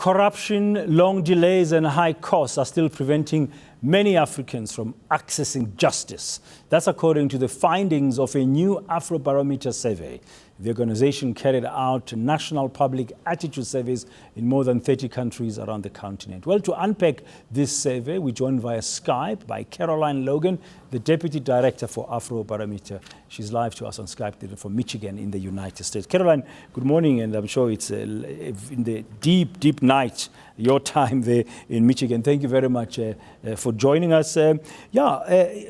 Corruption, long delays and high costs are still preventing many Africans from accessing justice. That's according to the findings of a new Afrobarometer survey. The organization carried out national public attitude surveys in more than 30 countries around the continent. Well, to unpack this survey, we joined via Skype by Caroline Logan, the Deputy Director for Afrobarometer. She's live to us on Skype from Michigan in the United States. Caroline, good morning, and I'm sure it's in the deep, deep night, your time there in Michigan. Thank you very much for joining us.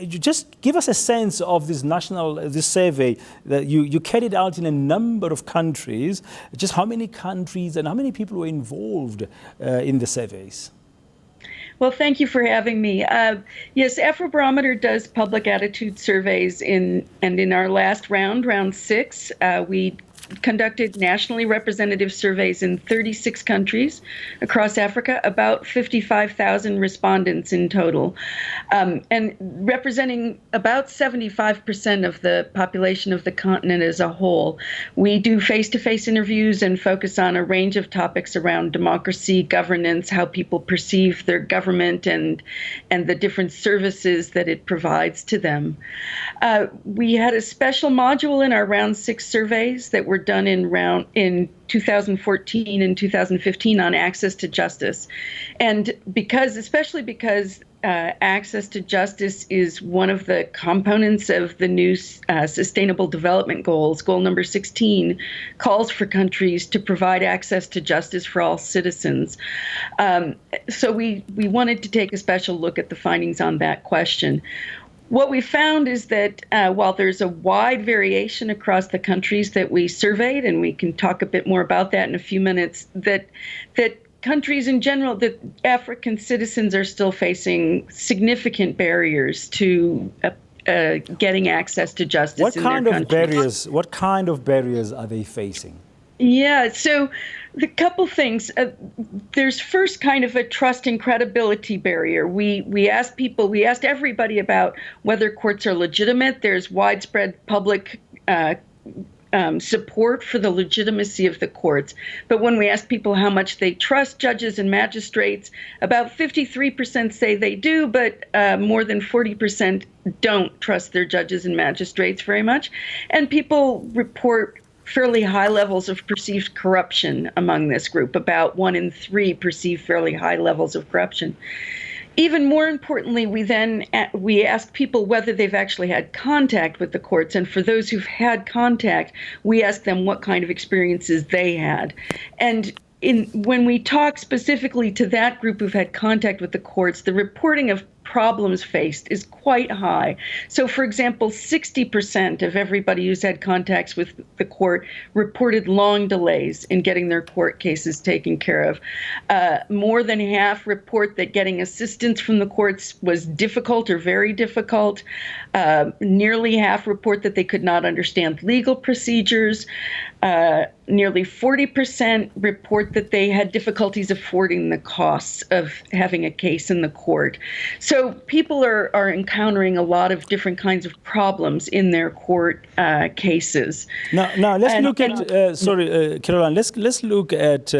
Just give us a sense of this this survey that you carried out in a number of countries. Just how many countries and how many people were involved in the surveys? Well, thank you for having me. Yes, Afrobarometer does public attitude surveys and in our last round 6, we conducted nationally representative surveys in 36 countries across Africa, about 55,000 respondents in total, and representing about 75% of the population of the continent as a whole. We do face-to-face interviews and focus on a range of topics around democracy, governance, how people perceive their government, and the different services that it provides to them. We had a special module in our round 6 surveys that were done in 2014 and 2015 on access to justice. And especially because access to justice is one of the components of the new Sustainable Development Goals. Goal number 16 calls for countries to provide access to justice for all citizens. So we wanted to take a special look at the findings on that question. What we found is that while there's a wide variation across the countries that we surveyed, and we can talk a bit more about that in a few minutes, that countries in general, that African citizens are still facing significant barriers to getting access to justice in their countries. What kind of barriers are they facing? Yeah, so the couple things. There's first kind of a trust and credibility barrier. We asked everybody about whether courts are legitimate. There's widespread public support for the legitimacy of the courts. But when we ask people how much they trust judges and magistrates, about 53% say they do, but more than 40% don't trust their judges and magistrates very much. And people report fairly high levels of perceived corruption among this group. About 1 in 3 perceive fairly high levels of corruption. Even more importantly, we ask people whether they've actually had contact with the courts. And for those who've had contact, we ask them what kind of experiences they had. And when we talk specifically to that group who've had contact with the courts, the reporting of problems faced is quite high. So, for example, 60% of everybody who's had contacts with the court reported long delays in getting their court cases taken care of. More than half report that getting assistance from the courts was difficult or very difficult. Nearly half report that they could not understand legal procedures. Nearly 40% report that they had difficulties affording the costs of having a case in the court. So people are encountering a lot of different kinds of problems in their court cases. Now let's look at, Caroline, let's look at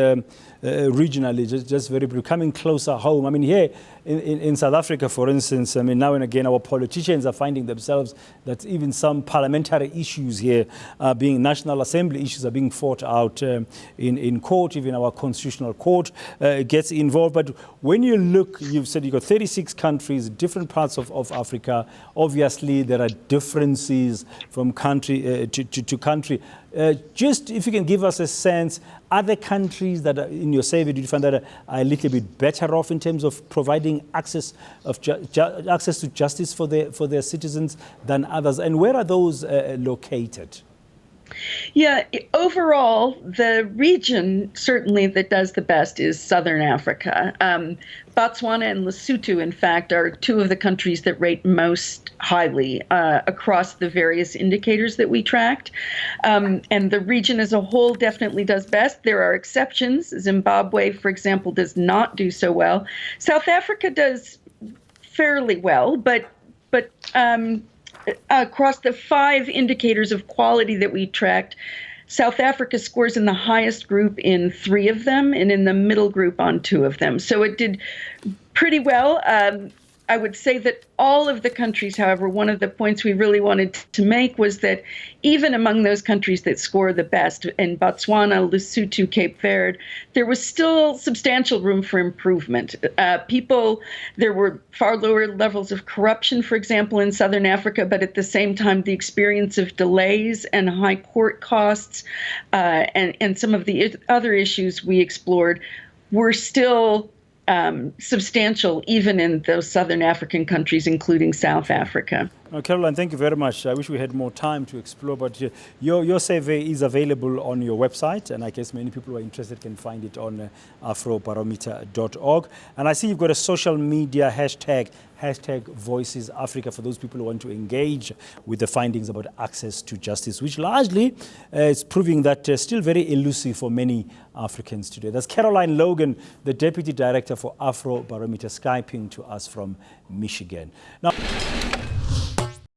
regionally, just very briefly, coming closer home. I mean, here in South Africa, for instance, I mean, now and again, our politicians are finding themselves that even some parliamentary issues here are being, National Assembly issues are being fought out in court. Even our constitutional court gets involved. But when you look, you've said you've got 36 countries, different parts of Africa. Obviously, there are differences from country to country. Just if you can give us a sense, are there countries that are, in your survey, do you find that are a little bit better off in terms of providing access to justice for their citizens than others? And where are those located? Yeah, overall, the region certainly that does the best is Southern Africa. Botswana and Lesotho, in fact, are 2 of the countries that rate most highly across the various indicators that we tracked. And the region as a whole definitely does best. There are exceptions. Zimbabwe, for example, does not do so well. South Africa does fairly well, but across the 5 indicators of quality that we tracked, South Africa scores in the highest group in 3 of them and in the middle group on 2 of them. So it did pretty well. I would say that all of the countries, however, one of the points we really wanted to make was that even among those countries that score the best, in Botswana, Lesotho, Cape Verde, there was still substantial room for improvement. There were far lower levels of corruption, for example, in Southern Africa, but at the same time, the experience of delays and high court costs and some of the other issues we explored were still substantial, even in those Southern African countries, including South Africa. Caroline, thank you very much. I wish we had more time to explore, but your survey is available on your website, and I guess many people who are interested can find it on afrobarometer.org. And I see you've got a social media hashtag Voices Africa, for those people who want to engage with the findings about access to justice, which largely is proving that still very elusive for many Africans today. That's Caroline Logan, the Deputy Director for Afrobarometer, Skyping to us from Michigan. Now,